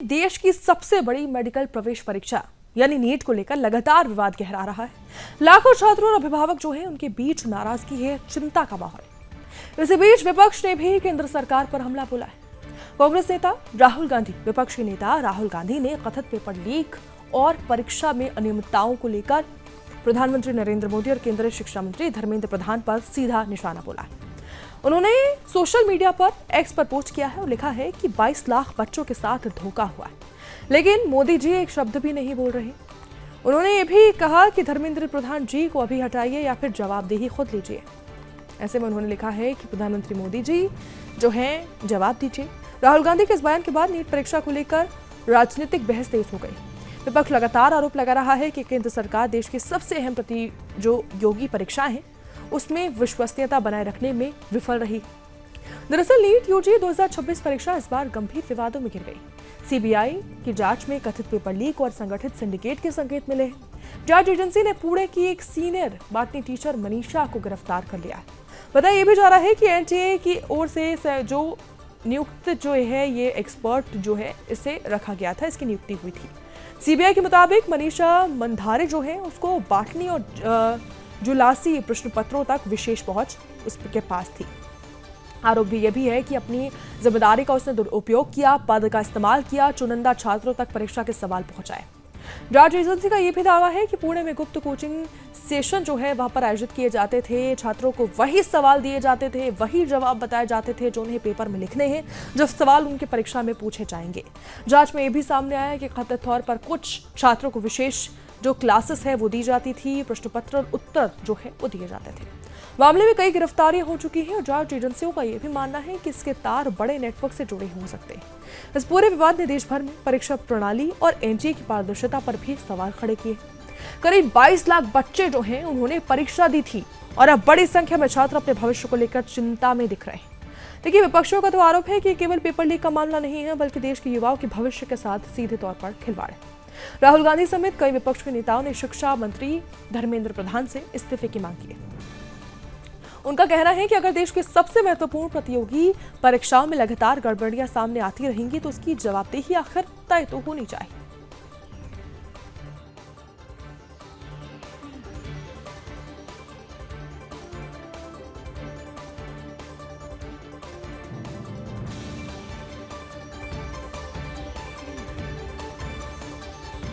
देश की सबसे बड़ी मेडिकल प्रवेश परीक्षा यानी नीट को लेकर लगातार विवाद गहरा रहा है। लाखों छात्रों और अभिभावक जो हैं उनके बीच नाराजगी है, चिंता का माहौल। इसी बीच विपक्ष ने भी केंद्र सरकार पर हमला बोला है। कांग्रेस नेता राहुल गांधी, विपक्ष के नेता राहुल गांधी ने कथित पेपर लीक और परीक्षा में अनियमितताओं को लेकर प्रधानमंत्री नरेंद्र मोदी और केंद्रीय शिक्षा मंत्री धर्मेंद्र प्रधान पर सीधा निशाना बोला है। उन्होंने सोशल मीडिया पर एक्स पर पोस्ट किया है और लिखा है कि 22 लाख बच्चों के साथ धोखा हुआ है, लेकिन मोदी जी एक शब्द भी नहीं बोल रहे। उन्होंने ये भी कहा कि धर्मेंद्र प्रधान जी को अभी हटाइए या फिर जवाबदेही खुद लीजिए। ऐसे में उन्होंने लिखा है कि प्रधानमंत्री मोदी जी जो हैं जवाब दीजिए। राहुल गांधी के इस बयान के बाद नीट परीक्षा को लेकर राजनीतिक बहस तेज हो गई। विपक्ष लगातार आरोप लगा रहा है कि केंद्र सरकार देश की सबसे अहम प्रतियोगी परीक्षाएं हैं उसमें विश्वसनीयता बनाए रखने में विफल रही। दरअसल नीट यूजी 2026 परीक्षा इस बार गंभीर विवादों में घिर गई। सीबीआई की जांच में कथित पेपर लीक और संगठित सिंडिकेट के संकेत मिले हैं। जांच एजेंसी ने पुणे की एक सीनियर बॉटनी टीचर मनीषा को गिरफ्तार कर लिया है। बताया यह भी जा रहा है कि एनटीए की ओर से जो नियुक्त जो है ये एक्सपर्ट जो है इसे रखा गया था, इसकी नियुक्ति हुई थी। सीबीआई के मुताबिक मनीषा मंधारे जो है उसको बॉटनी और जुलासी प्रश्न पत्रों तक विशेष पहुंच उसके पास थी। आरोप भी यह भी है कि अपनी जिम्मेदारी का उसने दुरुपयोग किया, पद का इस्तेमाल किया, चुनिंदा छात्रों तक परीक्षा के सवाल पहुंचाए। जांच एजेंसी का यह भी दावा है कि पुणे में गुप्त कोचिंग सेशन जो है वहां पर आयोजित किए जाते थे। छात्रों को वही सवाल दिए जाते थे, वही जवाब बताए जाते थे जो उन्हें पेपर में लिखने हैं, जो सवाल उनके परीक्षा में पूछे जाएंगे। जांच में यह भी सामने आया कि कथित तौर पर कुछ छात्रों को विशेष जो क्लासेस है वो दी जाती थी, प्रश्न पत्र और उत्तर जो है वो दिए जाते थे। मामले में कई गिरफ्तारियां हो चुकी हैं और जांच एजेंसियों का यह भी मानना है कि इसके तार बड़े नेटवर्क से जुड़े हो सकते हैं। इस पूरे विवाद ने देश भर में परीक्षा प्रणाली और एनटीए की पारदर्शिता पर भी सवाल खड़े किए। करीब 22 लाख बच्चे जो हैं उन्होंने परीक्षा दी थी और अब बड़ी संख्या में छात्र अपने भविष्य को लेकर चिंता में दिख रहे हैं। देखिए, विपक्षियों का तो आरोप है कि केवल पेपर लीक का मामला नहीं है बल्कि देश के युवाओं के भविष्य के साथ सीधे तौर पर खिलवाड़ है। राहुल गांधी समेत कई विपक्ष के नेताओं ने शिक्षा मंत्री धर्मेंद्र प्रधान से इस्तीफे की मांग की है। उनका कहना है कि अगर देश के सबसे महत्वपूर्ण प्रतियोगी परीक्षाओं में लगातार गड़बड़ियां सामने आती रहेंगी तो उसकी जवाबदेही आखिर तय तो होनी चाहिए।